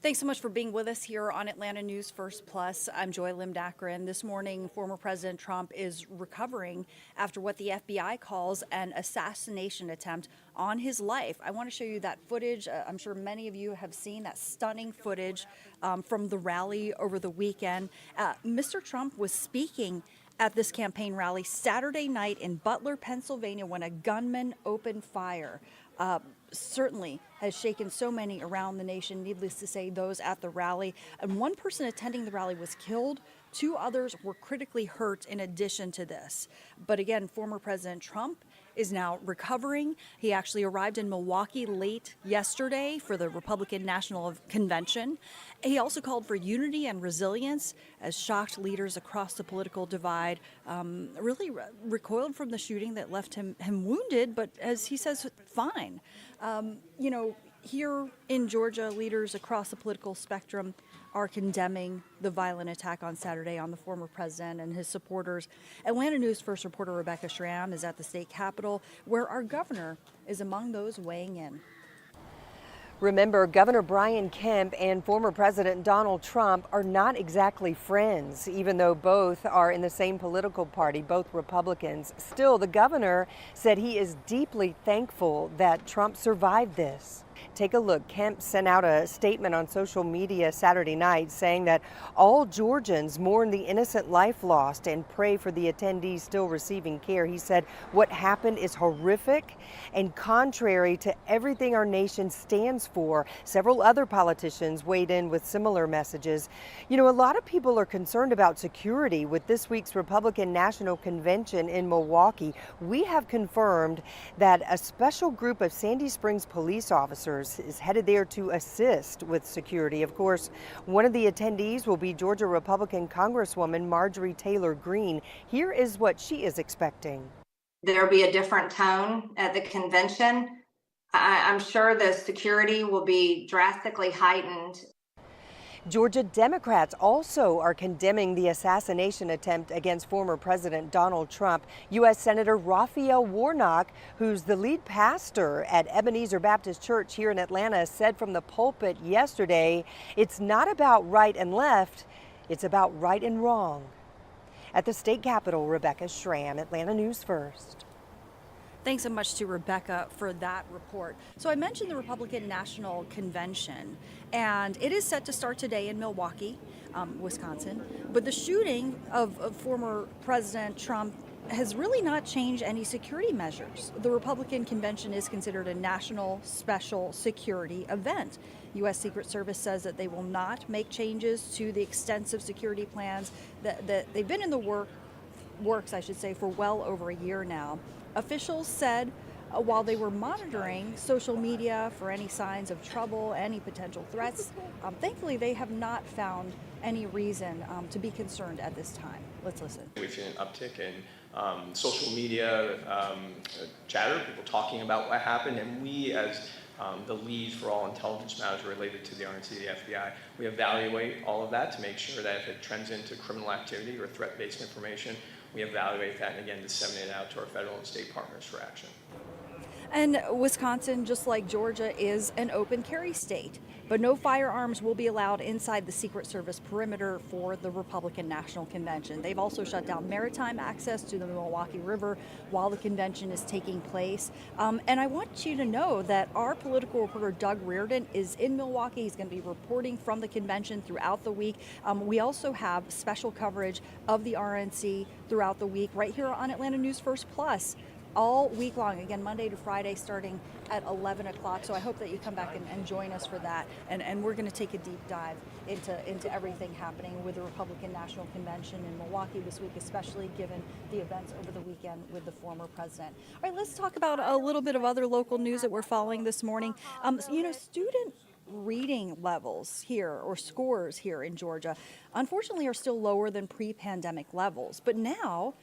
Thanks so much for being with us here on Atlanta News First Plus. I'm Joy Limdackren. This morning, former President Trump is recovering after what the FBI calls an assassination attempt on his life. I want to show you that footage. I'm sure many of you have seen that stunning footage from the rally over the weekend. Mr. Trump was speaking at this campaign rally Saturday night in Butler, Pennsylvania, when a gunman opened fire. Certainly has shaken so many around the nation, needless to say, those at the rally. And one person attending the rally was killed. Two others were critically hurt in addition to this. But again, former President Trump is now recovering. He actually arrived in Milwaukee late yesterday for the Republican National Convention. He also called for unity and resilience as shocked leaders across the political divide really recoiled from the shooting that left him wounded, but as he says, fine. Here in Georgia, leaders across the political spectrum are condemning the violent attack on Saturday on the former president and his supporters. Atlanta News First reporter Rebecca Schramm is at the state capitol, where our governor is among those weighing in. Remember, Governor Brian Kemp and former President Donald Trump are not exactly friends, even though both are in the same political party, both Republicans. Still, the governor said he is deeply thankful that Trump survived this. Take a look. Kemp sent out a statement on social media Saturday night saying that all Georgians mourn the innocent life lost and pray for the attendees still receiving care. He said what happened is horrific and contrary to everything our nation stands for. Several other politicians weighed in with similar messages. You know, a lot of people are concerned about security with this week's Republican National Convention in Milwaukee. We have confirmed that a special group of Sandy Springs police officers is headed there to assist with security. Of course, one of the attendees will be Georgia Republican Congresswoman Marjorie Taylor Greene. Here is what she is expecting. There'll be a different tone at the convention. I'm sure the security will be drastically heightened. Georgia Democrats also are condemning the assassination attempt against former President Donald Trump. U.S. Senator Raphael Warnock, who's the lead pastor at Ebenezer Baptist Church here in Atlanta, said from the pulpit yesterday, it's not about right and left, it's about right and wrong. At the state capitol, Rebecca Schramm, Atlanta News First. Thanks so much to Rebecca for that report. So I mentioned the Republican National Convention, and it is set to start today in Milwaukee, Wisconsin. But the shooting of former President Trump has really not changed any security measures. The Republican Convention is considered a national special security event. U.S. Secret Service says that they will not make changes to the extensive security plans that they've been in the works, I should say, for well over a year now. Officials said while they were monitoring social media for any signs of trouble, any potential threats, thankfully they have not found any reason to be concerned at this time. Let's listen. We've seen an uptick in social media chatter, people talking about what happened, and we as the leads for all intelligence matters related to the RNC, the FBI, we evaluate all of that to make sure that if it trends into criminal activity or threat-based information, we evaluate that and again disseminate it out to our federal and state partners for action. And Wisconsin, just like Georgia, is an open carry state, but no firearms will be allowed inside the Secret Service perimeter for the Republican National Convention. They've also shut down maritime access to the Milwaukee River while the convention is taking place. And I want you to know that our political reporter Doug Reardon is in Milwaukee. He's going to be reporting from the convention throughout the week. We also have special coverage of the RNC throughout the week right here on Atlanta News First Plus, all week long, again, Monday to Friday, starting at 11 o'clock. So I hope that you come back and join us for that. And we're going to take a deep dive into everything happening with the Republican National Convention in Milwaukee this week, especially given the events over the weekend with the former president. All right, let's talk about a little bit of other local news that we're following this morning. Student reading levels here, or scores here in Georgia, unfortunately are still lower than pre-pandemic levels. But now,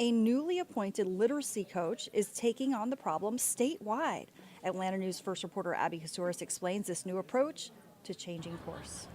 a newly appointed literacy coach is taking on the problem statewide. Atlanta News First reporter Abby Kasouris explains this new approach to changing course.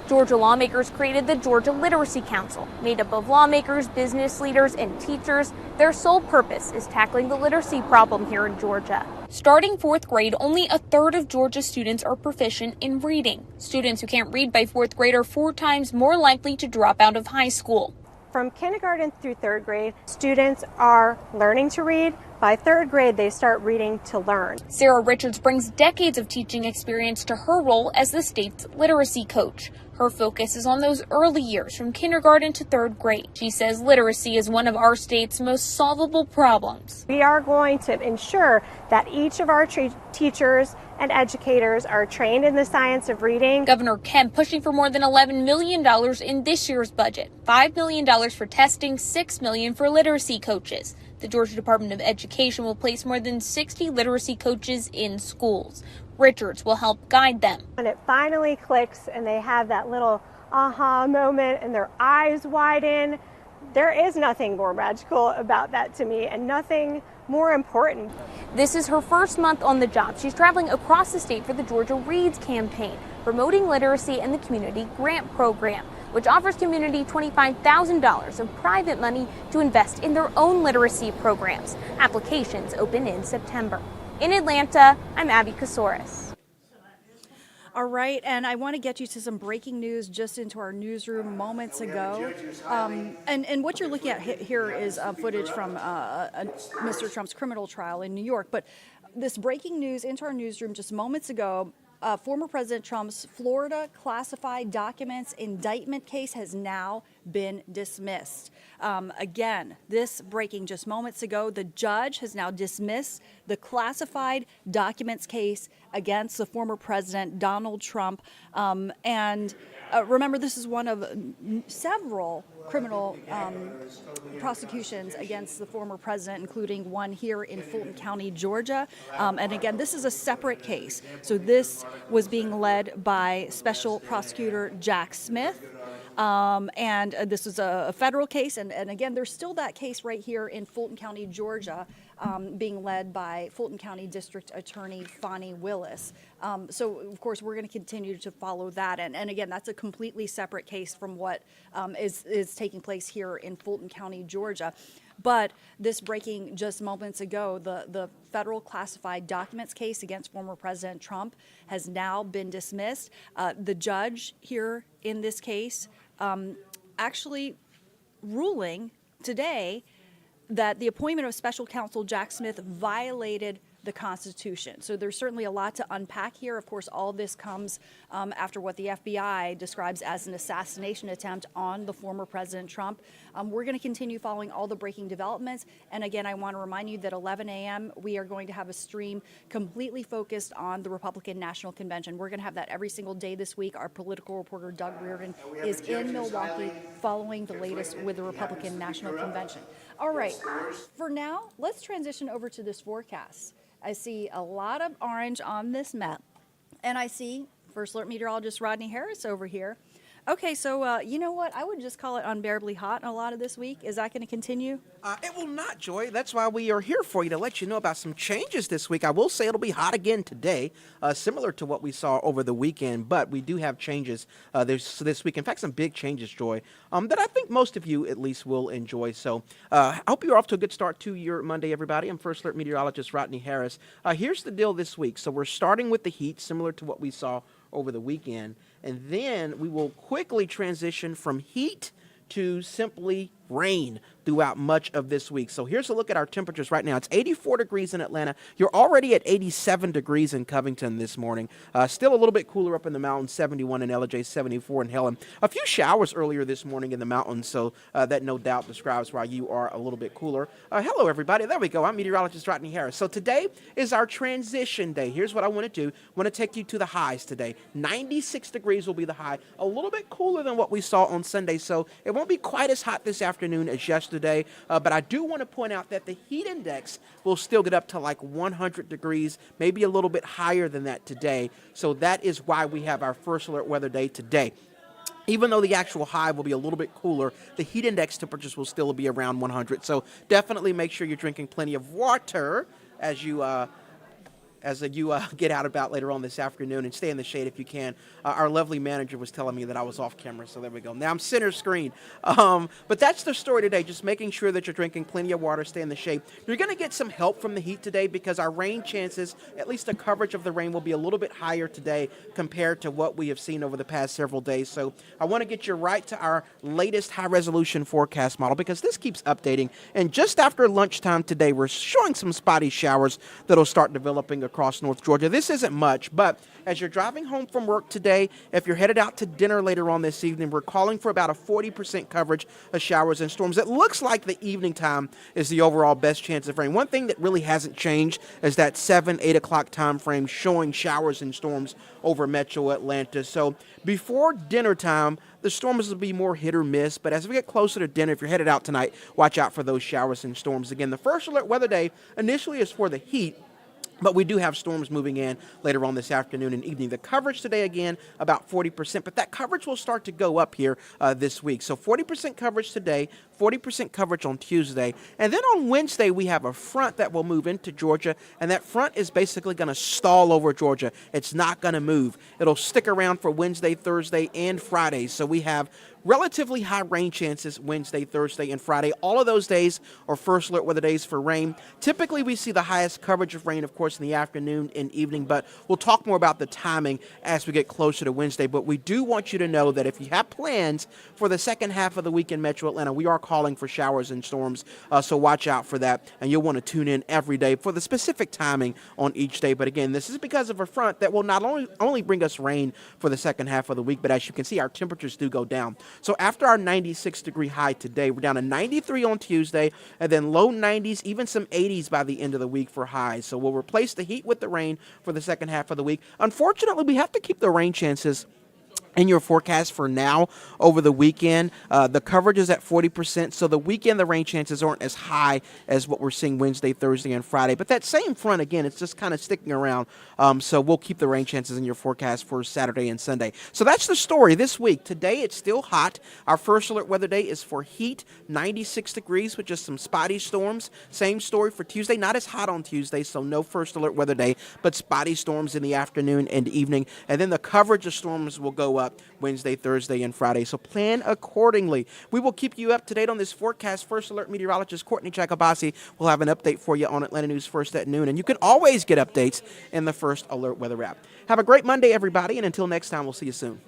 Georgia lawmakers created the Georgia Literacy Council, made up of lawmakers, business leaders, and teachers. Their sole purpose is tackling the literacy problem here in Georgia. Starting fourth grade, only a third of Georgia students are proficient in reading. Students who can't read by fourth grade are 4 times more likely to drop out of high school. From kindergarten through third grade, students are learning to read. By third grade, they start reading to learn. Sarah Richards brings decades of teaching experience to her role as the state's literacy coach. Her focus is on those early years from kindergarten to third grade. She says literacy is one of our state's most solvable problems. We are going to ensure that each of our teachers and educators are trained in the science of reading. Governor Kemp pushing for more than $11 million in this year's budget, $5 million for testing, $6 million for literacy coaches. The Georgia Department of Education will place more than 60 literacy coaches in schools. Richards will help guide them. When it finally clicks and they have that little aha moment and their eyes widen, there is nothing more magical about that to me and nothing more important. This is her first month on the job. She's traveling across the state for the Georgia Reads campaign, promoting literacy and the community grant program, which offers community $25,000 of private money to invest in their own literacy programs. Applications open in September. In Atlanta, I'm Abby Kasoris. All right, and I want to get you to some breaking news just into our newsroom moments ago. And what you're looking at here is footage from Mr. Trump's criminal trial in New York. But this breaking news into our newsroom just moments ago, former President Trump's Florida classified documents indictment case has now been dismissed. Again, this breaking just moments ago, the judge has now dismissed the classified documents case against the former president, Donald Trump. Remember, this is one of several criminal prosecutions against the former president, including one here in Fulton County, Georgia. And again, this is a separate case. So this was being led by Special Prosecutor Jack Smith. And this is a federal case. And again, there's still that case right here in Fulton County, Georgia, being led by Fulton County District Attorney Fani Willis. So, of course, we're going to continue to follow that. And again, that's a completely separate case from what is taking place here in Fulton County, Georgia. But this breaking just moments ago, the federal classified documents case against former President Trump has now been dismissed. The judge here in this case actually ruling today that the appointment of special counsel Jack Smith violated the Constitution. So there's certainly a lot to unpack here. Of course, all this comes after what the FBI describes as an assassination attempt on the former President Trump. We're going to continue following all the breaking developments. And again, I want to remind you that 11 a.m. we are going to have a stream completely focused on the Republican National Convention. We're going to have that every single day this week. Our political reporter, Doug Reardon, is in Milwaukee following the latest with the Republican National Convention. All right, for now, let's transition over to this forecast. I see a lot of orange on this map, and I see First Alert Meteorologist Rodney Harris over here. Okay, so you know what? I would just call it unbearably hot a lot of this week. Is that going to continue? It will not, Joy. That's why we are here for you, to let you know about some changes this week. I will say it'll be hot again today, similar to what we saw over the weekend, but we do have changes this week. In fact, some big changes, Joy, that I think most of you at least will enjoy. So I hope you're off to a good start to your Monday, everybody. I'm First Alert Meteorologist Rodney Harris. Here's the deal this week. So we're starting with the heat, similar to what we saw over the weekend, and then we will quickly transition from heat to simply rain throughout much of this week. So here's a look at our temperatures right now. It's 84 degrees in Atlanta. You're already at 87 degrees in Covington this morning. Still a little bit cooler up in the mountains, 71 in LJ, 74 in Helen. A few showers earlier this morning in the mountains, so that no doubt describes why you are a little bit cooler. Hello, everybody. There we go. I'm meteorologist Rodney Harris. So today is our transition day. Here's what I want to do. I want to take you to the highs today. 96 degrees will be the high. A little bit cooler than what we saw on Sunday, so it won't be quite as hot this afternoon as yesterday, but I do want to point out that the heat index will still get up to like 100 degrees, maybe a little bit higher than that today. So that is why we have our First Alert weather day today. Even though the actual high will be a little bit cooler, the heat index temperatures will still be around 100. So definitely make sure you're drinking plenty of water as you as you get out about later on this afternoon, and stay in the shade if you can. Our lovely manager was telling me that I was off camera, so there we go. Now I'm center screen. But that's the story today, just making sure that you're drinking plenty of water, stay in the shade. You're going to get some help from the heat today because our rain chances, at least the coverage of the rain, will be a little bit higher today compared to what we have seen over the past several days. So I want to get you right to our latest high-resolution forecast model because this keeps updating. And just after lunchtime today, we're showing some spotty showers that'll start developing across North Georgia. This isn't much, but as you're driving home from work today, if you're headed out to dinner later on this evening, we're calling for about a 40% coverage of showers and storms. It looks like the evening time is the overall best chance of rain. One thing that really hasn't changed is that 7, 8 o'clock time frame showing showers and storms over metro Atlanta. So before dinner time, the storms will be more hit or miss, but as we get closer to dinner, if you're headed out tonight, watch out for those showers and storms. Again, the first alert weather day initially is for the heat, but we do have storms moving in later on this afternoon and evening. The coverage today, again, about 40%, but that coverage will start to go up here this week. So 40% coverage today, 40% coverage on Tuesday. And then on Wednesday, we have a front that will move into Georgia, and that front is basically going to stall over Georgia. It's not going to move. It'll stick around for Wednesday, Thursday, and Friday. So we have relatively high rain chances Wednesday, Thursday, and Friday. All of those days are first alert weather days for rain. Typically, we see the highest coverage of rain, of course, in the afternoon and evening, but we'll talk more about the timing as we get closer to Wednesday. But we do want you to know that if you have plans for the second half of the week in Metro Atlanta, we are calling for showers and storms, so watch out for that, and you'll want to tune in every day for the specific timing on each day. But again, this is because of a front that will not only bring us rain for the second half of the week, but as you can see, our temperatures do go down. So after our 96-degree high today, we're down to 93 on Tuesday, and then low 90s, even some 80s by the end of the week for highs. So we'll replace the heat with the rain for the second half of the week. Unfortunately, we have to keep the rain chances in your forecast for now over the weekend. The coverage is at 40%, so the weekend the rain chances aren't as high as what we're seeing Wednesday, Thursday, and Friday. But that same front, again, it's just kind of sticking around, so we'll keep the rain chances in your forecast for Saturday and Sunday. So that's the story this week. Today it's still hot. Our first alert weather day is for heat, 96 degrees with just some spotty storms. Same story for Tuesday. Not as hot on Tuesday, so no first alert weather day, but spotty storms in the afternoon and evening. And then the coverage of storms will go up Wednesday, Thursday, and Friday. So plan accordingly. We will keep you up to date on this forecast. First Alert meteorologist Courtney Chakabasi will have an update for you on Atlanta News First at noon. And you can always get updates in the First Alert weather app. Have a great Monday, everybody, and until next time, we'll see you soon.